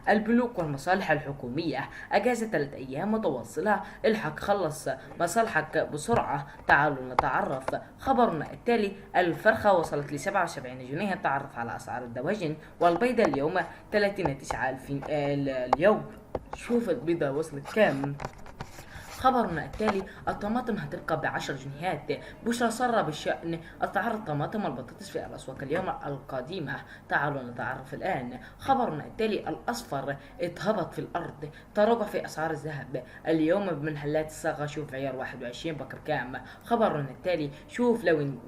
البنوك والمصالح الحكومية أجازة 3 أيام متواصلة. الحق خلص مصالحك بسرعة. تعالوا نتعرف. خبرنا التالي: الفرخة وصلت ل 77 جنيه. تعرف على أسعار الدواجن والبيضة اليوم 30/9 اليوم. شوف البيضة وصلت كام. خبرنا التالي: الطماطم هتبقى ب10 جنيهات. بشرى سارة بشأن أسعار الطماطم والبطاطس في الأسواق اليوم القادمة. تعالوا نتعرف الآن. خبرنا التالي: الأصفر اتهبط في الأرض. تراجع في أسعار الذهب اليوم بمحلات الصاغة. شوف عيار 21 بكر كام. خبرنا التالي: شوف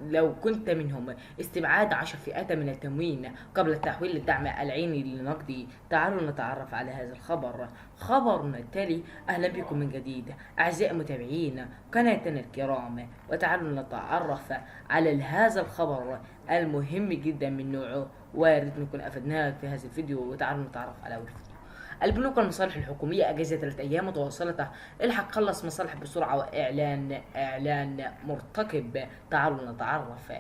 لو كنت منهم استبعاد 10 فئات من التموين قبل تحويل الدعم العيني للنقدي. تعالوا نتعرف على هذا الخبر. خبرنا التالي: أهلا بكم من جديد أعزائي متابعين قناتنا الكرام، وتعالوا نتعرف على هذا الخبر المهم جدا من نوعه، وارد نكون أفدناك في هذا الفيديو. وتعالوا نتعرف على أول فيديو. البنوك والمصالح الحكومية أجازة 3 أيام متواصلة. الحق خلص مصالح بسرعة وإعلان مرتقب. تعالوا نتعرف.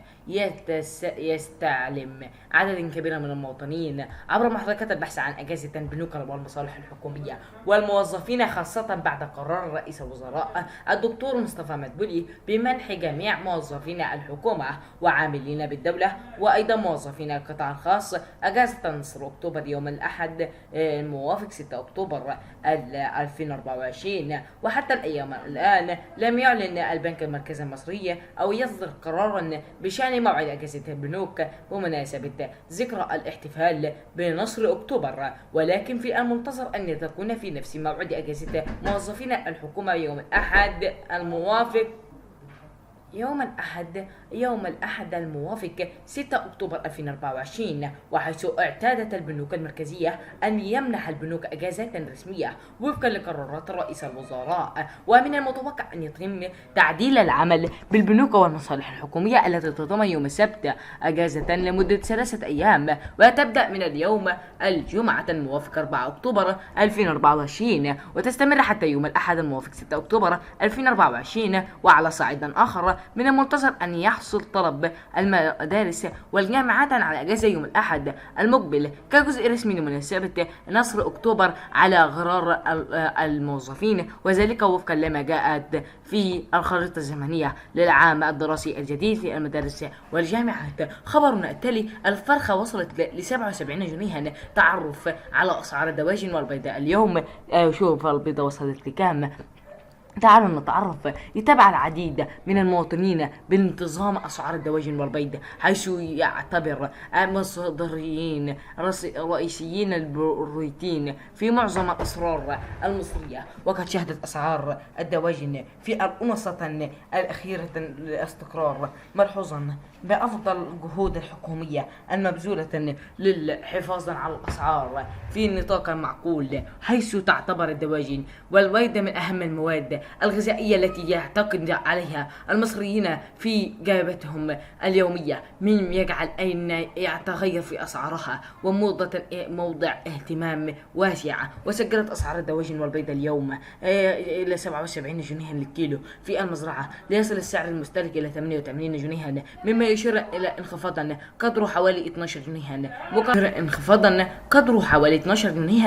يستعلم عدد كبير من المواطنين عبر محركات البحث عن أجازة البنوك والمصالح الحكومية والموظفين، خاصة بعد قرار رئيس الوزراء الدكتور مصطفى مدبولي بمنح جميع موظفين الحكومة وعاملين بالدولة وأيضا موظفين القطاع الخاص أجازة نصف أكتوبر يوم الأحد الموافق 6 أكتوبر 2024. وحتى الآن لم يعلن البنك المركزي المصري أو يصدر قرارا بشأن موعد أجازة البنوك بمناسبة ذكرى الاحتفال بنصر أكتوبر، ولكن في المنتظر أن تكون في نفس موعد أجازة موظفين الحكومة يوم الأحد الموافق الموافق 6 أكتوبر 2024، وحيث اعتادت البنوك المركزية أن يمنح البنوك أجازات رسمية وفقا لقرارات رئيس الوزراء. ومن المتوقع أن يتم تعديل العمل بالبنوك والمصالح الحكومية التي تضم يوم السبت أجازة لمدة 3 أيام، وتبدأ من اليوم الجمعة الموافق 4 أكتوبر 2024 وتستمر حتى يوم الأحد الموافق 6 أكتوبر 2024. وعلى صعيد آخر، من المنتظر أن يحصل طلب المدارس والجامعات على أجازة يوم الأحد المقبل كجزء رسمي لمناسبة نصر أكتوبر على غرار الموظفين، وذلك وفقا لما جاءت في الخريطة الزمنية للعام الدراسي الجديد في المدارس والجامعات. خبرنا التالي: الفرخة وصلت ل 77 جنيها. تعرف على أسعار الدواجن والبيضاء اليوم. شوف البيضة وصلت لكام. تعالوا نتعرف. يتابع العديد من المواطنين بانتظام أسعار الدواجن والبيض، حيث يعتبر مصدريين رئيسيين البروتين في معظم الأسرار المصرية. وقد شهدت أسعار الدواجن في الأونصة الأخيرة الاستقرار ملحوظا بأفضل الجهود الحكومية المبذولة للحفاظ على الأسعار في نطاق معقول، حيث تعتبر الدواجن والبيض من أهم المواد الغذائية التي يعتقد عليها المصريين في جابتهم اليومية، من يجعل أن يتغير في أسعارها وموضع اهتمام واسع. وسجلت أسعار الدواجن والبيض اليوم إلى 77 جنيها للكيلو في المزرعة، ليصل السعر المستهلك إلى 88 جنيها، مما يشير إلى انخفاضا قدره حوالي 12 جنيها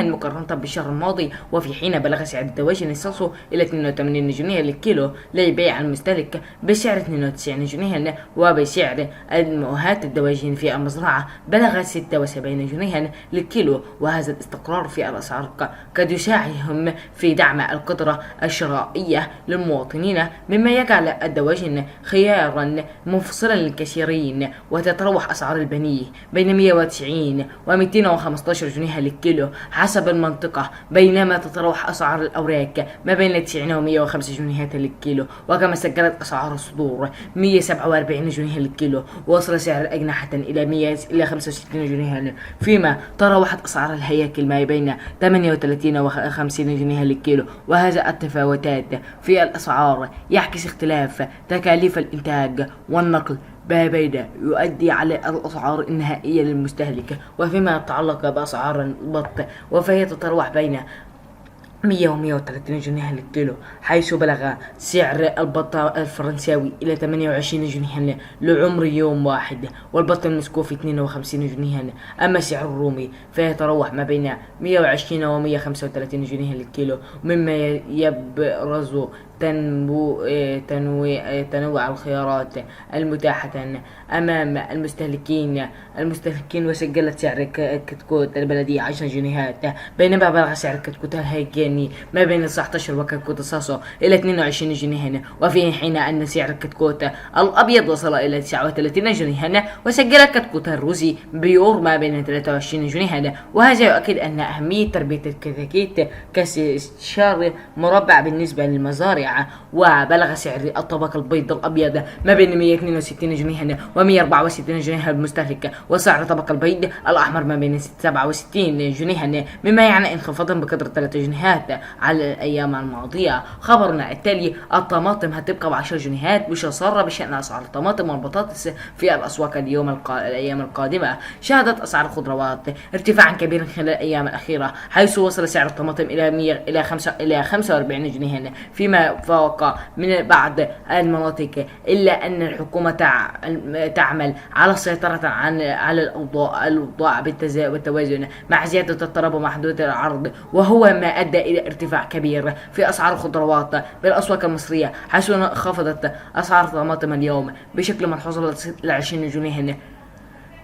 مقارنة بالشهر الماضي. وفي حين بلغ سعر الدواجن الصلصة إلى 82 جنيه للكيلو للبيع المستهلك بسعر 92 جنيها، وبسعر المؤهات الدواجن في المزرعة بلغ 76 جنيها للكيلو. وهذا الاستقرار في الأسعار قد يساعدهم في دعم القدرة الشرائية للمواطنين، مما يجعل الدواجن خيارا مفصلا للكثيرين. وتتراوح أسعار البانيه بين 190 و 215 جنيه للكيلو حسب المنطقة، بينما تتراوح أسعار الأوراق ما بين 90 و 105 جنيهات للكيلو. وكما سجلت أسعار الصدور 147 جنيه للكيلو، ووصل سعر الأجنحة إلى 65 جنيها، فيما تراوحت أسعار الهياكل ما بين 38 و 50 جنيه للكيلو. وهذا التفاوتات في الأسعار يعكس اختلاف تكاليف الإنتاج والنقل بين يؤدي على الأسعار النهائية للمستهلك. وفيما يتعلق بأسعار البط، فهي تتراوح بين 100 و130 جنيها للكيلو، حيث بلغ سعر البط الفرنساوي إلى 28 جنيها لعمر يوم واحد، والبط المسكوفي 52 جنيها. أما سعر الرومي فيتراوح ما بين 120 و 135 جنيها للكيلو، مما يبرز تنوع الخيارات المتاحة أمام المستهلكين. وسجلت سعر كتكوت البلدي 10 جنيهات، بينما بلغ سعر كتكوت الهيكيني ما بين 19 وكتكوت الصاصو إلى 22 جنيها، وفي حين أن سعر الكتكوت الأبيض وصل إلى 39 جنيها، وسجل كتكوت الروسي بيور ما بين 23 جنيها. وهذا يؤكد أن أهمية تربية الكتاكيت كاستشار مربع بالنسبة للمزارع. وبلغ سعر الطبق البيض الأبيض ما بين 162 جنيها و 164 جنيها للمستهلك، وسعر طبق البيض الأحمر ما بين 67 جنيها، مما يعني انخفاضا بقدر 3 جنيهات على الأيام الماضية. خبرنا التالي: الطماطم هتبقى ب10 جنيهات، مش هصر بشأن أسعار الطماطم والبطاطس في الأسواق الأيام القادمة. شهدت أسعار الخضروات ارتفاعا كبيرا خلال الأيام الأخيرة، حيث وصل سعر الطماطم إلى 45 جنيها، فيما فوق من بعض المناطق، إلا أن الحكومة تعمل على السيطرة على الأوضاع بالتوازن مع زيادة الطلب ومحدود العرض، وهو ما أدى إلى ارتفاع كبير في أسعار الخضروات بالأسواق المصرية، حيث خفضت أسعار الطماطم اليوم بشكل ملحوظ إلى 20 جنيه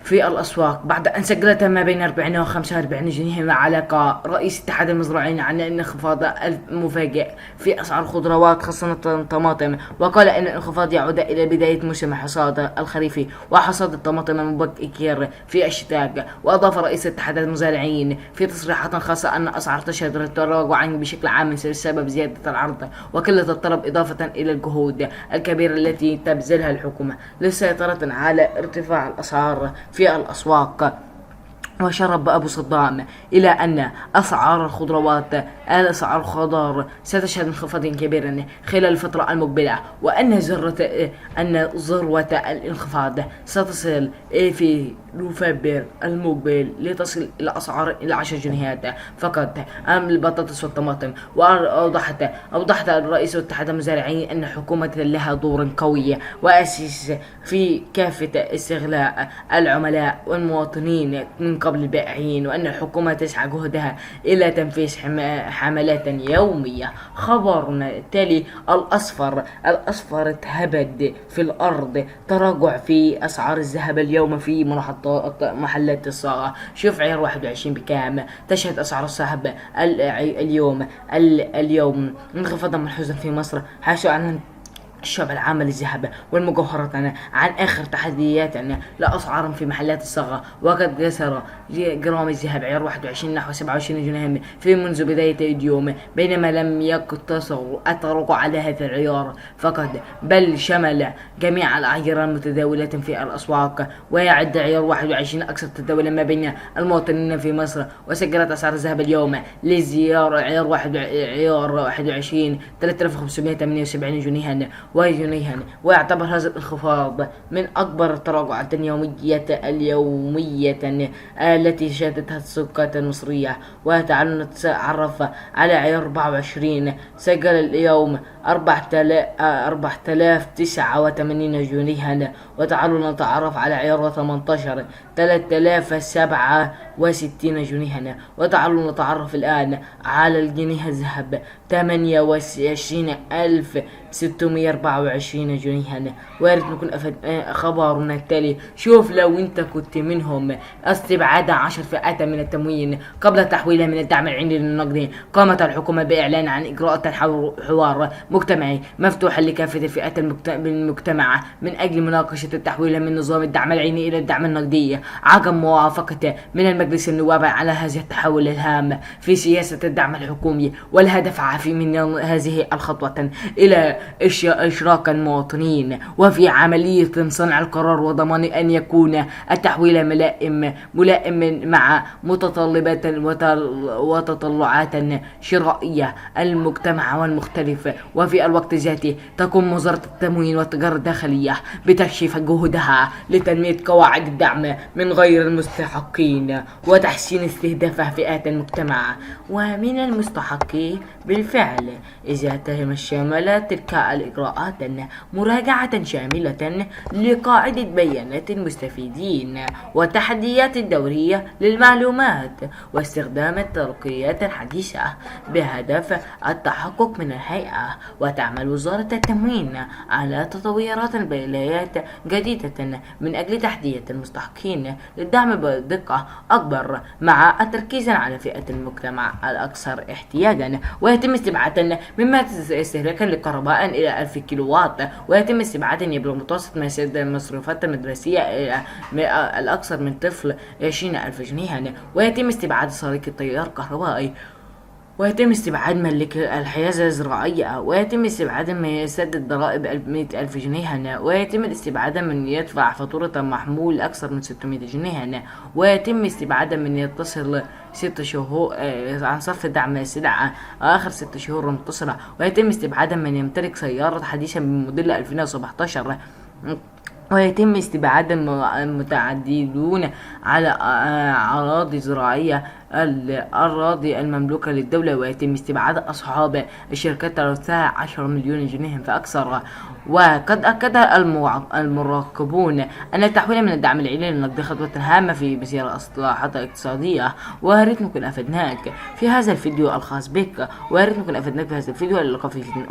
في الأسواق، بعد أن سجلت ما بين 40 و 45 جنيه. وعلق رئيس اتحاد المزروعين عن الانخفاض المفاجئ في أسعار الخضروات خاصة الطماطم، وقال أن الانخفاض يعود إلى بداية موسم حصاد الخريفي وحصاد الطماطم المبكر في الشتاء. وأضاف رئيس اتحاد المزارعين في تصريحات خاصة أن أسعار تشهد التراجع بشكل عام بسبب زيادة العرض وقلة الطلب، إضافة إلى الجهود الكبيرة التي تبذلها الحكومة للسيطرة على ارتفاع الأسعار في الأسواق. وشرب أبو صدام إلى أن أسعار الخضار ستشهد انخفاض كبير خلال الفترة المقبلة، وأن ذروة الانخفاض ستصل في نوفمبر المقبل لتصل إلى أسعار إلى 10 جنيهات فقط أمام البطاطس والطماطم. وأوضحت الرئيس اتحاد المزارعين أن الحكومة لها دور قوي وأساس في كافة استغلاء العملاء والمواطنين من قبل البائعين، وأن الحكومة تسعى جهدها إلى تنفيذ حملات يومية. خبرنا التالي: الأصفر اتهبد في الأرض، تراجع في أسعار الذهب اليوم في محلات الصاغة. شوف عيار 21 بكام. تشهد أسعار الذهب اليوم انخفاضا ملحوظا في مصر، حيث أعلن الشعب العامة للذهب والمجوهرات عن آخر تحدياتنا لأسعار في محلات الصاغة، وقد كسر جرام الذهب عيار 21 نحو 27 جنيه في منذ بداية اليوم، بينما لم يقتصر التراجع على هذا العيار فقط، بل شمل جميع الأعيار المتداولة في الأسواق، ويعد عيار 21 أكثر تداولا ما بين المواطنين في مصر. وسجلت أسعار الذهب اليوم للزيارة عيار 21 3578 جنيها، ويعتبر هذا الانخفاض من أكبر التراجعات اليومية التي شهدتها السوقات المصرية. وتعالوا نتعرف على عيار 24. سجل اليوم 4089 جنيها. وتعالوا نتعرف على عيار 18 3067 جنيها. وتعالوا نتعرف الآن على الجنيه الذهب 28624 جنيها. وارد نكون خبرنا التالي: شوف لو انت كنت منهم استبعاد 10 فئات من التموين قبل تحويلها من الدعم العيني للنقدي، قامت الحكومة بإعلان عن إجراءات حوار مجتمعي مفتوحا لكافة الفئات المجتمع من أجل مناقشة التحويل من نظام الدعم العيني إلى الدعم النقدي، عقب موافقة من المجلس النواب على هذا التحول الهام في سياسة الدعم الحكومي. والهدف عافي من هذه الخطوة إلى إشراك المواطنين وفي عملية صنع القرار، وضمان أن يكون التحويل ملائم مع متطلبات وتطلعات شرائية المجتمع والمختلف، وفي الوقت ذاته تقوم وزارة التموين والتجارة الداخلية بتكشيف جهودها لتنمية قواعد الدعم من غير المستحقين وتحسين استهداف فئات المجتمع. ومن المستحق بالفعل إذا تم شملت تلك الإجراءات مراجعة شاملة لقاعدة بيانات المستفيدين والتحديات الدورية للمعلومات واستخدام التقنيات الحديثة بهدف التحقق من الهيئة. وتعمل وزارة التموين على تطويرات بيانات جديدة من أجل تحديد المستحقين للدعم بدقة أكبر مع التركيز على فئة المجتمع الأكثر احتياجا. ويتم استبعاد مما استهلاكا للكهرباء إلى 1000 كيلووات، ويتم استبعاد يبلغ متوسط المصروفات المدرسية إلى الأكثر من طفل 20,000 جنيها، ويتم استبعاد سائق التيار الكهربائي، ويتم استبعاد ملك الحيازة الزراعية، ويتم استبعاد من يسدد ضرائب 100,000 جنيها، ويتم الاستبعاد من يدفع فاتورة محمول أكثر من 600 جنيها، ويتم استبعاد من يتصل 6 شهور عن صرف دعم السلع آخر 6 شهور متصلة، ويتم استبعاد من يمتلك سيارة حديثة بموديل 2017، ويتم استبعاد المتعددون على أراضي زراعية الأراضي المملوكة للدولة، ويتم استبعاد أصحاب الشركات ترثها 10 مليون جنيه فأكثر. وقد أكد المراقبون أن التحويل من الدعم العيني للنقد خطوة هامة في مسيرة الإصلاحات الاقتصادية. ويا ريت نكون أفدناك في هذا الفيديو الخاص بك، ويا ريت نكون أفدناك في هذا الفيديو. اللقاء في فيديو